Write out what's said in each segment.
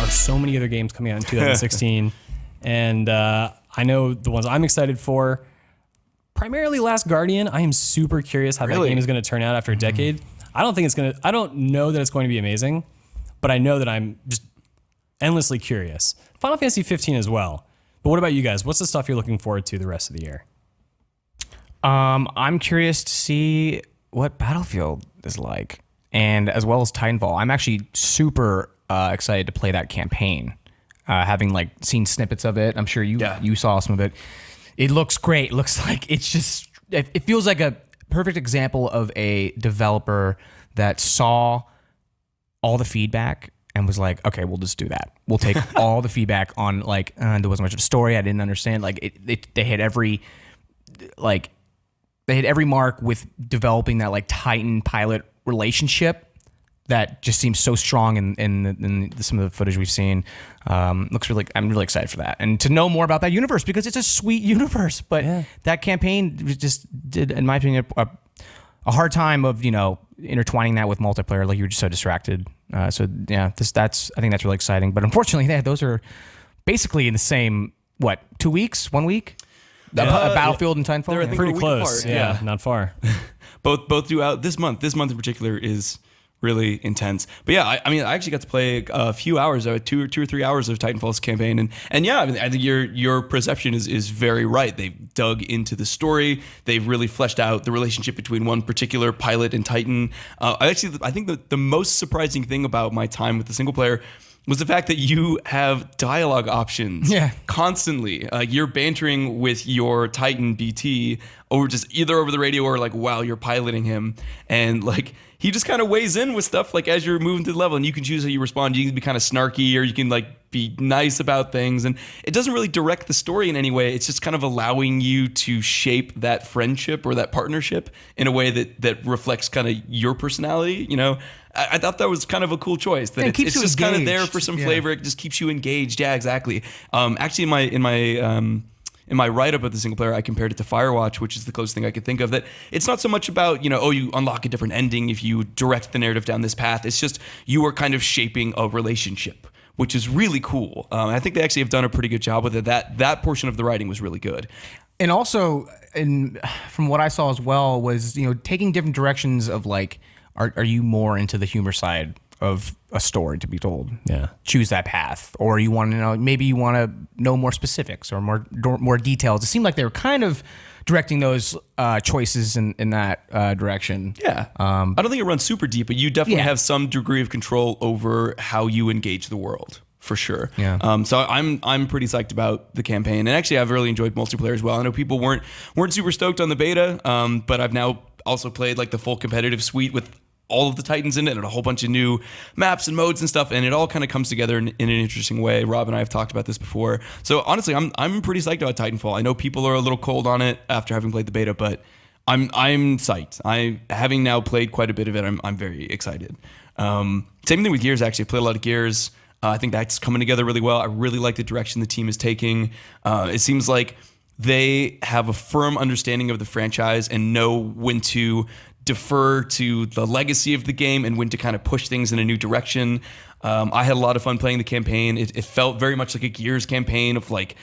are so many other games coming out in 2016. And I know the ones I'm excited for, primarily Last Guardian. I am super curious how that game is going to turn out after a decade. I don't know that it's going to be amazing, but I know that I'm just endlessly curious. Final Fantasy 15 as well. But what about you guys? What's the stuff you're looking forward to the rest of the year? I'm curious to see what Battlefield is like, and as well as Titanfall. I'm actually super excited to play that campaign. Having like seen snippets of it, I'm sure you saw some of it. It looks great. It looks like it feels like a perfect example of a developer that saw all the feedback and was like, okay, we'll just do that. We'll take all the feedback on like, there wasn't much of a story. I didn't understand. Like they hit every mark with developing that like Titan pilot relationship that just seems so strong in some of the footage we've seen. Looks really, I'm really excited for that. And to know more about that universe, because it's a sweet universe, but that campaign just did, in my opinion, a hard time of, intertwining that with multiplayer. Like you were just so distracted. I think that's really exciting. But unfortunately, those are basically in the same, 2 weeks, 1 week? Battlefield and Titanfall? They're pretty close. Yeah, not far. both due out this month. This month in particular is really intense. But yeah, I actually got to play a few hours, 2 or 3 hours of Titanfall's campaign, and yeah, I think your perception is very right. They've dug into the story. They've really fleshed out the relationship between one particular pilot and Titan. I think the most surprising thing about my time with the single player was the fact that you have dialogue options constantly. You're bantering with your Titan BT over the radio or like while you're piloting him, and like he just kind of weighs in with stuff like as you're moving through the level, and you can choose how you respond. You can be kind of snarky, or you can like be nice about things, and it doesn't really direct the story in any way. It's just kind of allowing you to shape that friendship or that partnership in a way that reflects kind of your personality. I thought that was kind of a cool choice. That it's just kind of there for some flavor. It just keeps you engaged. Yeah, exactly. Actually, in my write-up of the single player, I compared it to Firewatch, which is the closest thing I could think of. That it's not so much about, you unlock a different ending if you direct the narrative down this path. It's just you are kind of shaping a relationship, which is really cool. I think they actually have done a pretty good job with it. That portion of the writing was really good. And also, from what I saw as well, was taking different directions of like, are you more into the humor side of a story to be told? Yeah. Choose that path. Or you want to know, maybe you want to know more specifics or more details. It seemed like they were kind of directing those choices in that direction. Yeah. I don't think it runs super deep, but you definitely have some degree of control over how you engage the world. For sure. Yeah. So I'm pretty psyched about the campaign, and actually I've really enjoyed multiplayer as well. I know people weren't super stoked on the beta, but I've now also played like the full competitive suite with all of the Titans in it and a whole bunch of new maps and modes and stuff, and it all kind of comes together in an interesting way. Rob and I have talked about this before. So honestly, I'm pretty psyched about Titanfall. I know people are a little cold on it after having played the beta, but I'm psyched. Having now played quite a bit of it, I'm very excited. Same thing with Gears, actually. I played a lot of Gears. I think that's coming together really well. I really like the direction the team is taking. It seems like they have a firm understanding of the franchise and know when to defer to the legacy of the game and when to kind of push things in a new direction. I had a lot of fun playing the campaign. It felt very much like a Gears campaign of like,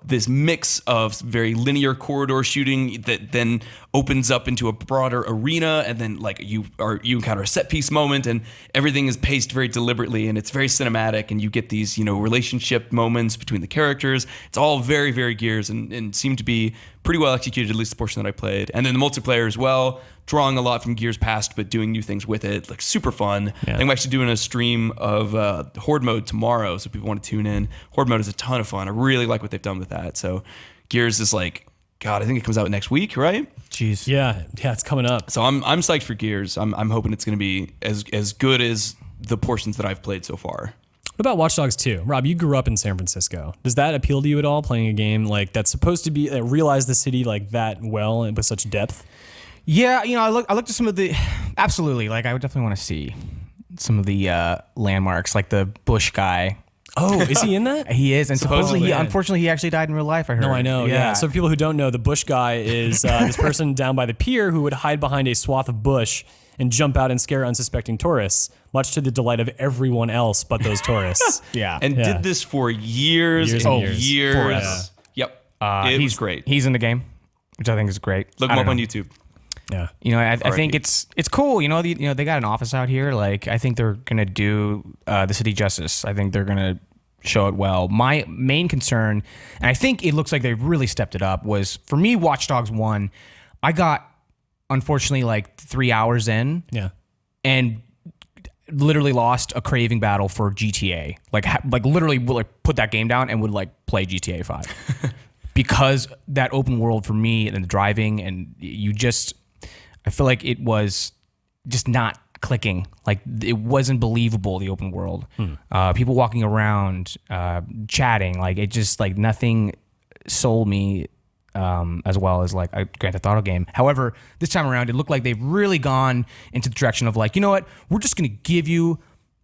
this mix of very linear corridor shooting that then opens up into a broader arena, and then like you encounter a set piece moment, and everything is paced very deliberately, and it's very cinematic, and you get these relationship moments between the characters. It's all very, very Gears, and seemed to be pretty well executed, at least the portion that I played. And then the multiplayer as well, drawing a lot from Gears past, but doing new things with it, like super fun. Yeah. I think I'm actually doing a stream of Horde mode tomorrow, so if people want to tune in. Horde mode is a ton of fun. I really like what they've done with that. So Gears is like, God, I think it comes out next week, right? Jeez. Yeah, it's coming up. So I'm psyched for Gears. I'm hoping it's going to be as good as the portions that I've played so far. What about Watch Dogs 2? Rob, you grew up in San Francisco. Does that appeal to you at all, playing a game like that's supposed to be realize the city like that well and with such depth? Yeah, I looked at some of the, absolutely, like I would definitely want to see some of the landmarks, like the Bush guy. Oh, is he in that? He is, and supposedly, man. unfortunately, he actually died in real life. I heard. No, I know. Yeah. So for people who don't know, the bush guy is this person down by the pier who would hide behind a swath of bush and jump out and scare unsuspecting tourists, much to the delight of everyone else but those tourists. Yeah, And did this for years Years and and years. years. Forever. Yep. he's was great. He's in the game, which I think is great. Look I him don't up on know. YouTube. I think it's cool. They got an office out here. Like, I think they're gonna do the city justice. I think they're gonna show it well. My main concern, and I think it looks like they've really stepped it up, was for me, Watch Dogs 1. I got, unfortunately, like 3 hours in, and literally lost a craving battle for GTA. Like literally would like put that game down and would like play GTA 5 because that open world for me and the driving, and I feel like it was just not clicking. Like, it wasn't believable, the open world. People walking around, chatting, like it just like nothing sold me as well as like a Grand Theft Auto game. However, this time around, it looked like they've really gone into the direction of like, you know what, we're just going to give you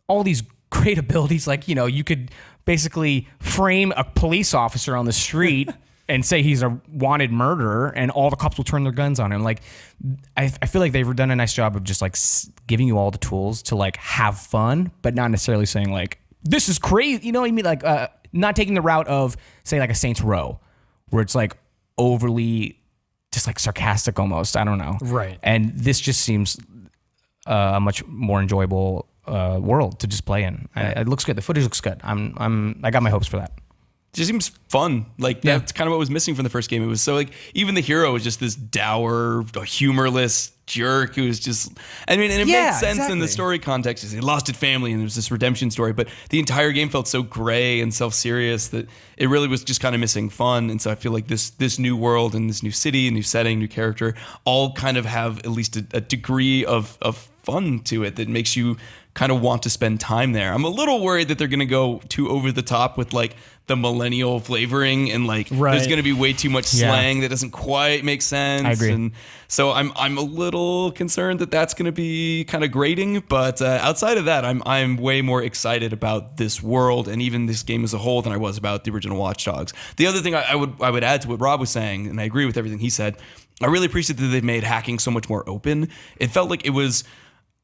all these great abilities. Like, you could basically frame a police officer on the street and say he's a wanted murderer, and all the cops will turn their guns on him. Like, I feel like they've done a nice job of just like giving you all the tools to like have fun, but not necessarily saying like, this is crazy. You know what I mean? Like, not taking the route of, say, like a Saints Row, where it's like overly just like sarcastic almost. I don't know. Right. And this just seems a much more enjoyable world to just play in. It looks good. The footage looks good. I got my hopes for that. Just seems fun. Like, that's kind of what was missing from the first game. It was so like, even the hero was just this dour, humorless jerk who was just, I mean, and it made sense in the story context. He lost his family and there was this redemption story, but the entire game felt so gray and self-serious that it really was just kind of missing fun. And so I feel like this new world and this new city, new setting, new character, all kind of have at least a degree of fun to it that makes you kind of want to spend time there. I'm a little worried that they're going to go too over the top with like the millennial flavoring, and like there's going to be way too much slang that doesn't quite make sense. I agree. And so I'm a little concerned that that's going to be kind of grating. But outside of that, I'm way more excited about this world and even this game as a whole than I was about the original Watch Dogs. The other thing I would add to what Rob was saying, and I agree with everything he said, I really appreciate that they've made hacking so much more open. It felt like it was,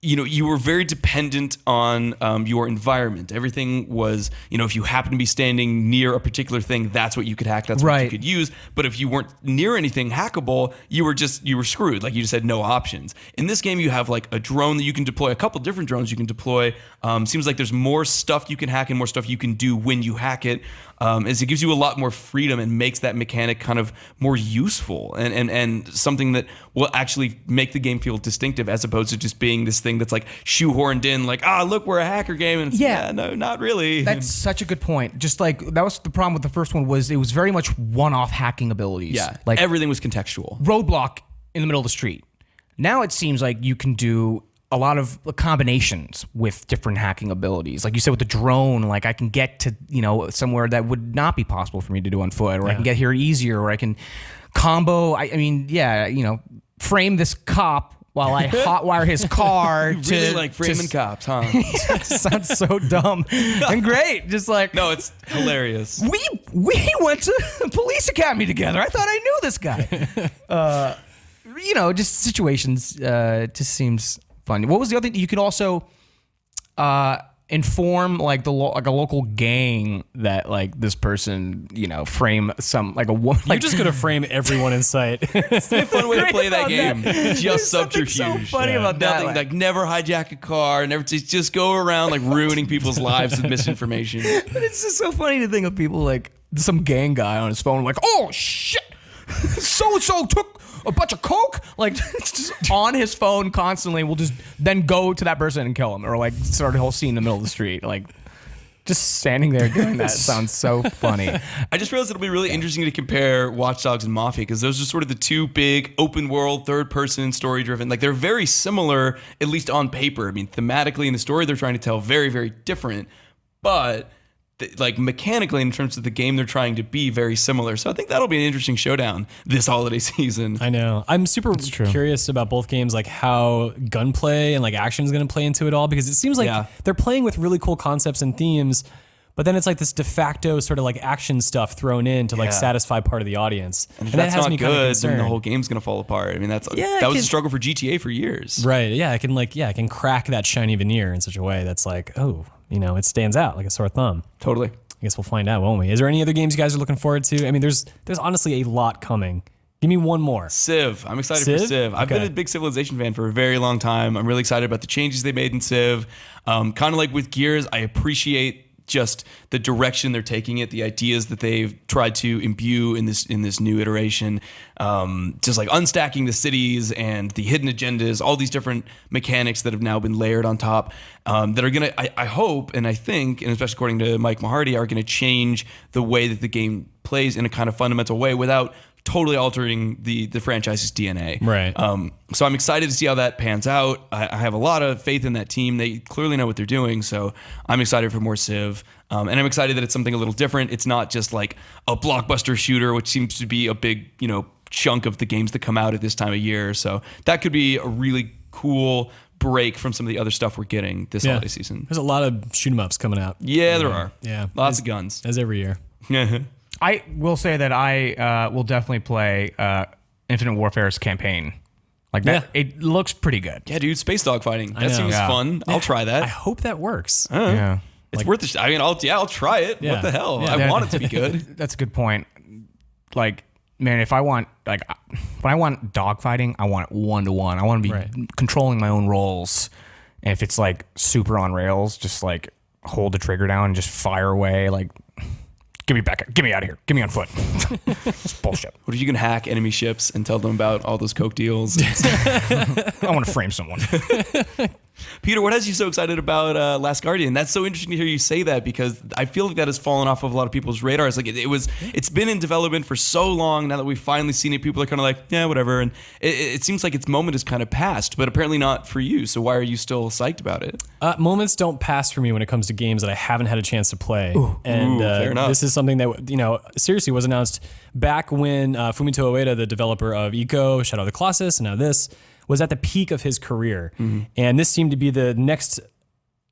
you were very dependent on your environment. Everything was, if you happen to be standing near a particular thing, that's what you could hack. That's what you could use. But if you weren't near anything hackable, you were screwed. Like, you just had no options. In this game, you have like a drone that you can deploy, a couple different drones you can deploy. Seems like there's more stuff you can hack and more stuff you can do when you hack it. As it gives you a lot more freedom and makes that mechanic kind of more useful and something that will actually make the game feel distinctive, as opposed to just being this thing that's like shoehorned in, like, look, we're a hacker game, and it's, no, not really. That's such a good point. Just like, that was the problem with the first one, was it was very much one-off hacking abilities. Yeah, like everything was contextual. Roadblock in the middle of the street. Now it seems like you can do a lot of combinations with different hacking abilities. Like you said with the drone, like I can get to, somewhere that would not be possible for me to do on foot, or I can get here easier, or I can combo. Frame this cop while I hotwire his car. You really like framing cops, huh? That sounds so dumb and great. Just like, no, it's hilarious. We went to police academy together. I thought I knew this guy. Just situations. Just seems fun. What was the other thing? You could also inform like a local gang that like this person, frame some like a woman. You're just gonna frame everyone in sight. It's a fun way to play that game. Just subterfuge. So funny about that. Nothing, like never hijack a car, never just go around like ruining people's lives with misinformation. But it's just so funny to think of people like some gang guy on his phone, like, oh shit, so took a bunch of coke, like just on his phone constantly. We'll just then go to that person and kill him, or like start a whole scene in the middle of the street, like just standing there doing that. Sounds so funny. I just realized it'll be really interesting to compare Watch Dogs and Mafia, because those are sort of the two big open world, third person, story driven. Like, they're very similar, at least on paper. I mean, thematically in the story they're trying to tell very, very different, but like mechanically in terms of the game they're trying to be, very similar. So I think that'll be an interesting showdown this holiday season. I know. I'm super curious about both games, like how gunplay and like action is going to play into it all, because it seems like they're playing with really cool concepts and themes, But then it's like this de facto sort of like action stuff thrown in to like satisfy part of the audience. And if that that's has not me kind of good, then concerned. the whole game's gonna fall apart. I mean, that was a struggle for GTA for years. Right. Yeah. I can crack that shiny veneer in such a way that's like, oh, it stands out like a sore thumb. Totally. I guess we'll find out, won't we? Is there any other games you guys are looking forward to? I mean, there's honestly a lot coming. Give me one more. Civ. I'm excited for Civ. I've been a big Civilization fan for a very long time. I'm really excited about the changes they made in Civ. Kind of like with Gears, I appreciate just the direction they're taking it, the ideas that they've tried to imbue in this new iteration, just like unstacking the cities and the hidden agendas, all these different mechanics that have now been layered on top, that are gonna, I hope and I think, and especially according to Mike Mahardy, are gonna change the way that the game plays in a kind of fundamental way without totally altering the franchise's DNA. Right. So I'm excited to see how that pans out. I have a lot of faith in that team. They clearly know what they're doing. So I'm excited for more Civ. And I'm excited that it's something a little different. It's not just like a blockbuster shooter, which seems to be a big, chunk of the games that come out at this time of year. So that could be a really cool break from some of the other stuff we're getting this holiday season. There's a lot of shoot 'em ups coming out. Yeah, there are. Yeah. Lots of guns. As every year. I will say that I will definitely play Infinite Warfare's campaign. Like that, it looks pretty good. Yeah, dude, space dogfighting. That know. seems fun. I'll try that. I hope that works. Yeah, It's worth it. I mean, I'll try it. Yeah. What the hell? Yeah. I want it to be good. that's a good point. Like, man, if I want when I want dogfighting, I want it 1-to-1. I want to be controlling my own roles. And if it's like super on rails, just like hold the trigger down and just fire away. Like, get me back. Get me out of here. Get me on foot. It's bullshit. What if you can hack enemy ships and tell them about all those coke deals? I want to frame someone. Peter, what has you so excited about Last Guardian? That's so interesting to hear you say that, because I feel like that has fallen off of a lot of people's radars. Like it's been in development for so long. Now that we've finally seen it, people are kind of like, yeah, whatever. And it seems like its moment is kind of passed, but apparently not for you. So why are you still psyched about it? Moments don't pass for me when it comes to games that I haven't had a chance to play. Fair enough. This is something that seriously was announced back when Fumito Ueda, the developer of Ico, Shadow of the Colossus, and now this, was at the peak of his career. And this seemed to be the next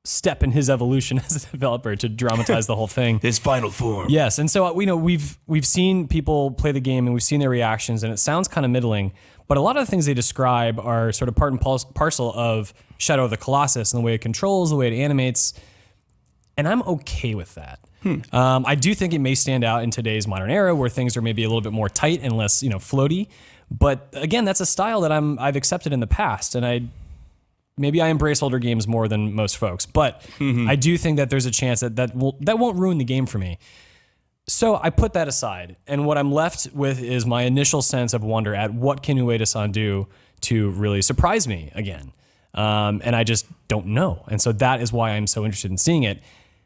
step in his evolution as a developer to dramatize the whole thing. His final form. Yes, and so we've seen people play the game and we've seen their reactions, and it sounds kind of middling, but a lot of the things they describe are sort of part and parcel of Shadow of the Colossus and the way it controls, the way it animates, and I'm okay with that. I do think it may stand out in today's modern era where things are maybe a little bit more tight and less, floaty. But again, that's a style that I've accepted in the past, and maybe I embrace older games more than most folks. But I do think that there's a chance that won't ruin the game for me. So I put that aside, and what I'm left with is my initial sense of wonder at what can Ueda-san do to really surprise me again, and I just don't know. And so that is why I'm so interested in seeing it.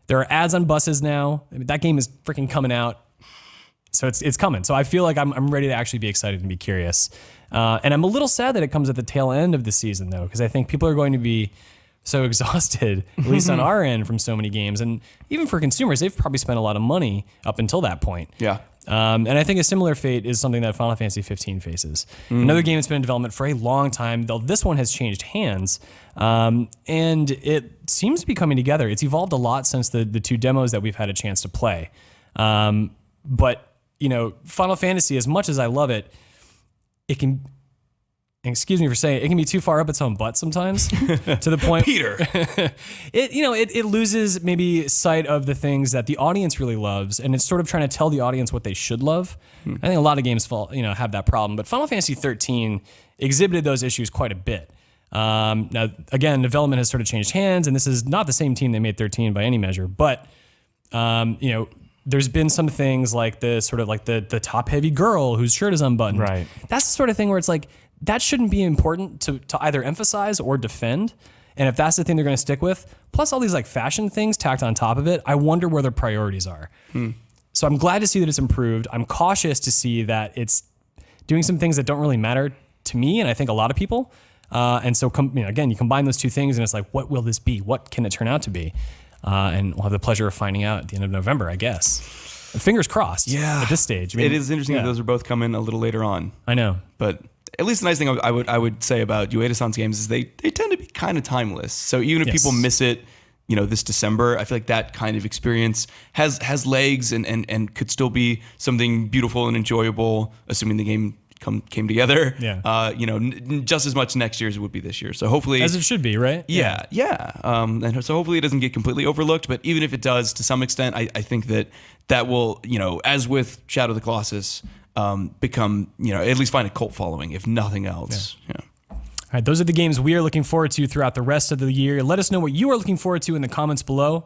There are ads on buses now. I mean, that game is freaking coming out. So it's coming. So I feel like I'm ready to actually be excited and be curious. And I'm a little sad that it comes at the tail end of the season, though, because I think people are going to be so exhausted, at least on our end, from so many games. And even for consumers, they've probably spent a lot of money up until that point. Yeah. And I think a similar fate is something that Final Fantasy 15 faces. Another game that's been in development for a long time, though this one has changed hands. And it seems to be coming together. It's evolved a lot since the two demos that we've had a chance to play. But Final Fantasy, as much as I love it, it can, excuse me for saying it can be too far up its own butt sometimes to the point Peter. it loses maybe sight of the things that the audience really loves, and it's sort of trying to tell the audience what they should love. I think a lot of games have that problem, but Final Fantasy 13 exhibited those issues quite a bit. Now, again, development has sort of changed hands, and this is not the same team that made 13 by any measure, but there's been some things like the sort of like the top heavy girl whose shirt is unbuttoned. Right. That's the sort of thing where it's like, that shouldn't be important to either emphasize or defend. And if that's the thing they're going to stick with, plus all these like fashion things tacked on top of it, I wonder where their priorities are. So I'm glad to see that it's improved. I'm cautious to see that it's doing some things that don't really matter to me, and I think a lot of people. And so, again, you combine those two things, and it's like, what will this be? What can it turn out to be? And we'll have the pleasure of finding out at the end of November, I guess. Fingers crossed. Yeah. At this stage, It is interesting that those are both coming a little later on. I know, but at least the nice thing I would say about Ueda-san's games is they tend to be kind of timeless. So even if people miss it, this December. I feel like that kind of experience has legs and could still be something beautiful and enjoyable, assuming the game came together. Yeah. Just as much next year as it would be this year. So hopefully, as it should be, right? Yeah. And so hopefully it doesn't get completely overlooked. But even if it does, to some extent, I think that will, as with Shadow of the Colossus, become, at least find a cult following, if nothing else. Yeah. All right, those are the games we are looking forward to throughout the rest of the year. Let us know what you are looking forward to in the comments below.